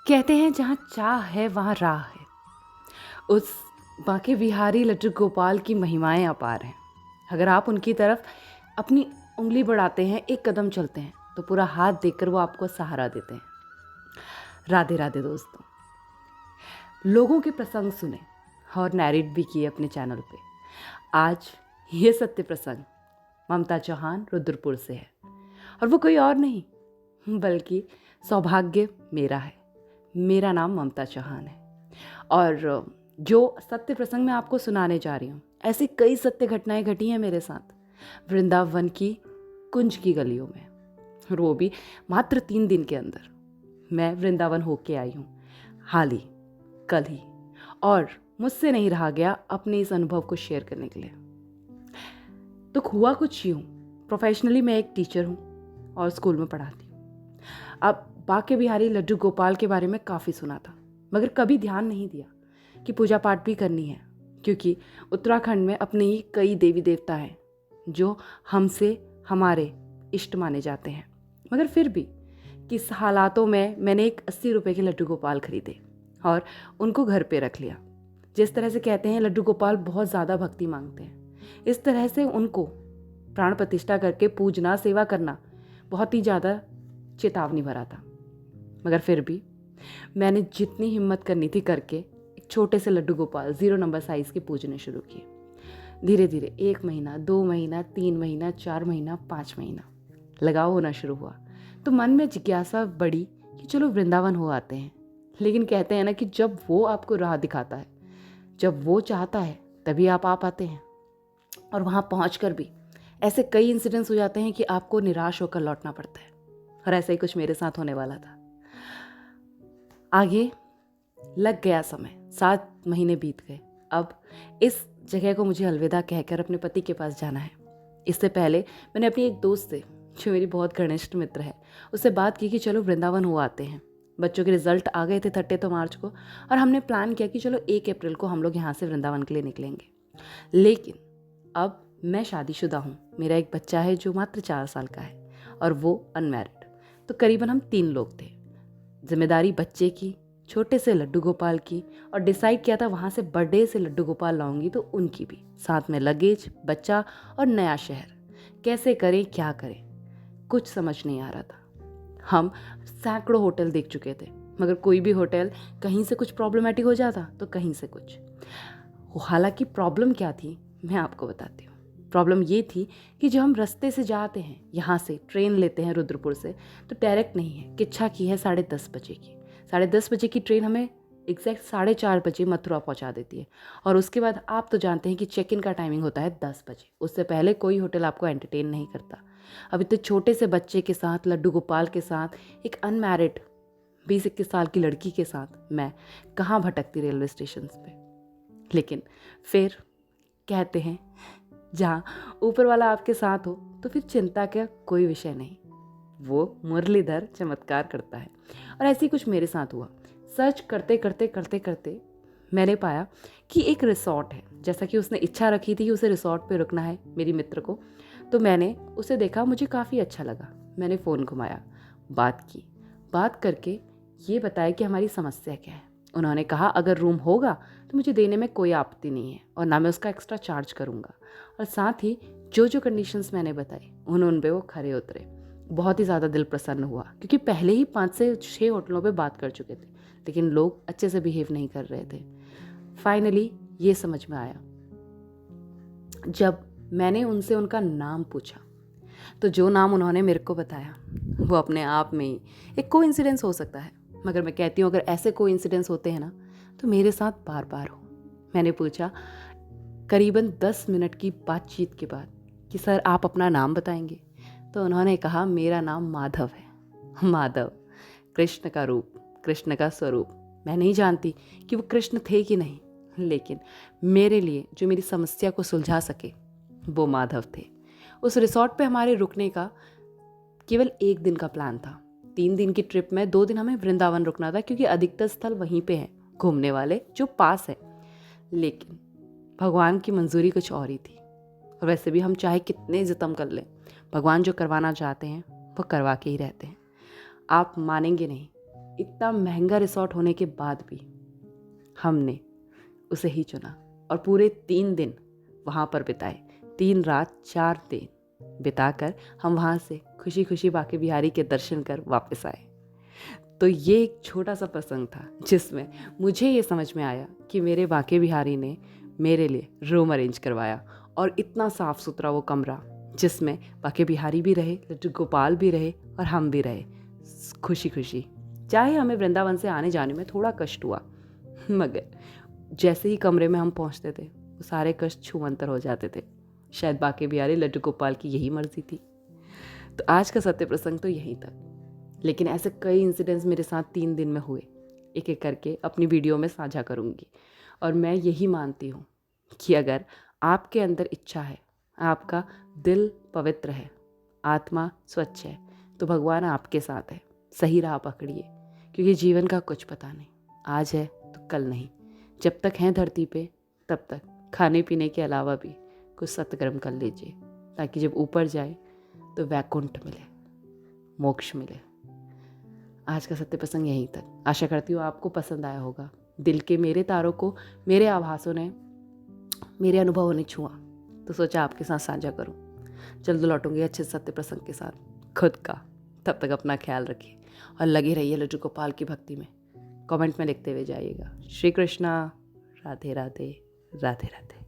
कहते हैं जहाँ चाह है वहाँ राह है। उस बांके बिहारी लड्डू गोपाल की महिमाएं अपार हैं। अगर आप उनकी तरफ अपनी उंगली बढ़ाते हैं, एक कदम चलते हैं, तो पूरा हाथ देकर वो आपको सहारा देते हैं। राधे राधे दोस्तों। लोगों के प्रसंग सुने और नैरेट भी किए अपने चैनल पे। आज ये सत्य प्रसंग ममता चौहान रुद्रपुर से है, और वो कोई और नहीं बल्कि सौभाग्य मेरा है। मेरा नाम ममता चौहान है, और जो सत्य प्रसंग मैं आपको सुनाने जा रही हूँ, ऐसी कई सत्य घटनाएं घटी हैं मेरे साथ वृंदावन की कुंज की गलियों में, और वो भी मात्र 3 दिन के अंदर। मैं वृंदावन होके आई हूँ हाल ही, कल ही, और मुझसे नहीं रहा गया अपने इस अनुभव को शेयर करने के लिए। तो हुआ कुछ यूँ, प्रोफेशनली मैं एक टीचर हूँ और स्कूल में पढ़ाती हूँ। अब बांके बिहारी लड्डू गोपाल के बारे में काफ़ी सुना था, मगर कभी ध्यान नहीं दिया कि पूजा पाठ भी करनी है, क्योंकि उत्तराखंड में अपने ही कई देवी देवता हैं जो हमसे हमारे इष्ट माने जाते हैं। मगर फिर भी किस हालातों में मैंने एक 80 रुपये के लड्डू गोपाल खरीदे और उनको घर पे रख लिया। जिस तरह से कहते हैं लड्डू गोपाल बहुत ज़्यादा भक्ति मांगते हैं, इस तरह से उनको प्राण प्रतिष्ठा करके पूजना, सेवा करना बहुत ही ज़्यादा चेतावनी भरा था। मगर फिर भी मैंने जितनी हिम्मत करनी थी करके एक छोटे से लड्डू गोपाल 0 नंबर साइज़ के पूजने शुरू किए। धीरे धीरे 1 महीना, 2 महीना, 3 महीना, 4 महीना, 5 महीना लगाव होना शुरू हुआ। तो मन में जिज्ञासा बढ़ी कि चलो वृंदावन हो आते हैं। लेकिन कहते हैं ना कि जब वो आपको राह दिखाता है, जब वो चाहता है, तभी आप आ पाते हैं। और वहाँ पहुँचकर भी ऐसे कई इंसिडेंट्स हो जाते हैं कि आपको निराश होकर लौटना पड़ता है, और ऐसा ही कुछ मेरे साथ होने वाला था। आगे लग गया समय, 7 महीने बीत गए। अब इस जगह को मुझे अलविदा कहकर अपने पति के पास जाना है। इससे पहले मैंने अपनी एक दोस्त से, जो मेरी बहुत घनिष्ठ मित्र है, उससे बात की कि चलो वृंदावन हो आते हैं। बच्चों के रिजल्ट आ गए थे 30 मार्च को, और हमने प्लान किया कि चलो 1 अप्रैल को हम लोग यहाँ से वृंदावन के लिए निकलेंगे। लेकिन अब मैं शादीशुदा हूँ, मेरा एक बच्चा है जो मात्र 4 साल का है, और वो अनमैरिड। तो करीबन हम 3 लोग थे। जिम्मेदारी बच्चे की, छोटे से लड्डू गोपाल की, और डिसाइड किया था वहाँ से बड़े से लड्डू गोपाल लाऊंगी तो उनकी भी, साथ में लगेज, बच्चा और नया शहर। कैसे करें, क्या करें, कुछ समझ नहीं आ रहा था। हम सैकड़ों होटल देख चुके थे, मगर कोई भी होटल कहीं से कुछ प्रॉब्लमेटिक हो जाता तो कहीं से कुछ। हालांकि प्रॉब्लम क्या थी मैं आपको बताती हूँ। प्रॉब्लम ये थी कि जब हम रास्ते से जाते हैं, यहाँ से ट्रेन लेते हैं रुद्रपुर से, तो डायरेक्ट नहीं है, किच्छा की है 10:30 बजे की। 10:30 बजे की ट्रेन हमें एग्जैक्ट 4:30 बजे मथुरा पहुँचा देती है। और उसके बाद आप तो जानते हैं कि चेक इन का टाइमिंग होता है 10 बजे। उससे पहले कोई होटल आपको एंटरटेन नहीं करता। अब इतने छोटे से बच्चे के साथ, लड्डू गोपाल के साथ, एक अनमैरिड 20-21 साल की लड़की के साथ मैं कहाँ भटकती रेलवे स्टेशन पे। लेकिन फिर कहते हैं जहाँ ऊपर वाला आपके साथ हो तो फिर चिंता का कोई विषय नहीं, वो मुरलीधर चमत्कार करता है। और ऐसे ही कुछ मेरे साथ हुआ। सर्च करते करते करते करते मैंने पाया कि एक रिसॉर्ट है, जैसा कि उसने इच्छा रखी थी कि उसे रिसॉर्ट पे रुकना है मेरी मित्र को। तो मैंने उसे देखा, मुझे काफ़ी अच्छा लगा। मैंने फ़ोन घुमाया, बात की, बात करके ये बताया कि हमारी समस्या क्या है। उन्होंने कहा अगर रूम होगा तो मुझे देने में कोई आपत्ति नहीं है, और ना मैं उसका एक्स्ट्रा चार्ज करूँगा। और साथ ही जो जो कंडीशंस मैंने बताई उन पे वो खरे उतरे। बहुत ही ज़्यादा दिल प्रसन्न हुआ, क्योंकि पहले ही 5 से 6 होटलों पे बात कर चुके थे, लेकिन लोग अच्छे से बिहेव नहीं कर रहे थे। फाइनली ये समझ में आया जब मैंने उनसे उनका नाम पूछा, तो जो नाम उन्होंने मेरे को बताया वो अपने आप में ही एक कोइंसिडेंस हो सकता है। मगर मैं कहती हूँ अगर ऐसे कोइंसिडेंस होते हैं ना तो मेरे साथ बार बार हो। मैंने पूछा करीबन 10 मिनट की बातचीत के बाद कि सर आप अपना नाम बताएंगे। तो उन्होंने कहा मेरा नाम माधव है। माधव, कृष्ण का रूप, कृष्ण का स्वरूप। मैं नहीं जानती कि वो कृष्ण थे कि नहीं, लेकिन मेरे लिए जो मेरी समस्या को सुलझा सके वो माधव थे। उस रिसॉर्ट पे हमारे रुकने का केवल 1 दिन का प्लान था। 3 दिन की ट्रिप में 2 दिन हमें वृंदावन रुकना था, क्योंकि अधिकतर स्थल वहीं पे हैं घूमने वाले जो पास है। लेकिन भगवान की मंजूरी कुछ और ही थी। और वैसे भी हम चाहे कितने जतन कर लें, भगवान जो करवाना चाहते हैं वो करवा के ही रहते हैं। आप मानेंगे नहीं, इतना महंगा रिसॉर्ट होने के बाद भी हमने उसे ही चुना और पूरे 3 दिन वहाँ पर बिताए। 3 रात 4 दिन बिताकर हम वहाँ से खुशी खुशी बांके बिहारी के दर्शन कर वापस आए। तो ये एक छोटा सा प्रसंग था जिसमें मुझे ये समझ में आया कि मेरे बांके बिहारी ने मेरे लिए रूम अरेंज करवाया, और इतना साफ़ सुथरा वो कमरा जिसमें बांके बिहारी भी रहे, लड्डू गोपाल भी रहे और हम भी रहे खुशी खुशी। चाहे हमें वृंदावन से आने जाने में थोड़ा कष्ट हुआ, मगर जैसे ही कमरे में हम पहुंचते थे वो सारे कष्ट छूमंतर हो जाते थे। शायद बांके बिहारी लड्डू गोपाल की यही मर्जी थी। तो आज का सत्य प्रसंग तो यहीं तक, लेकिन ऐसे कई इंसिडेंट्स मेरे साथ 3 दिन में हुए, एक एक करके अपनी वीडियो में साझा करूँगी। और मैं यही मानती हूँ कि अगर आपके अंदर इच्छा है, आपका दिल पवित्र है, आत्मा स्वच्छ है, तो भगवान आपके साथ है। सही राह पकड़िए, क्योंकि जीवन का कुछ पता नहीं, आज है तो कल नहीं। जब तक हैं धरती पे तब तक खाने पीने के अलावा भी कुछ सत्कर्म कर लीजिए, ताकि जब ऊपर जाए तो वैकुंठ मिले, मोक्ष मिले। आज का सत्य प्रसंग यहीं तक। आशा करती हूँ आपको पसंद आया होगा। दिल के मेरे तारों को मेरे आभासों ने, मेरे अनुभवों ने छुआ, तो सोचा आपके साथ साझा करूँ। जल्द लौटूंगी अच्छे सत्य प्रसंग के साथ खुद का। तब तक अपना ख्याल रखिए और लगे रहिए लड्डू गोपाल की भक्ति में। कमेंट में लिखते हुए जाइएगा। श्री कृष्णा, राधे राधे, राधे राधे।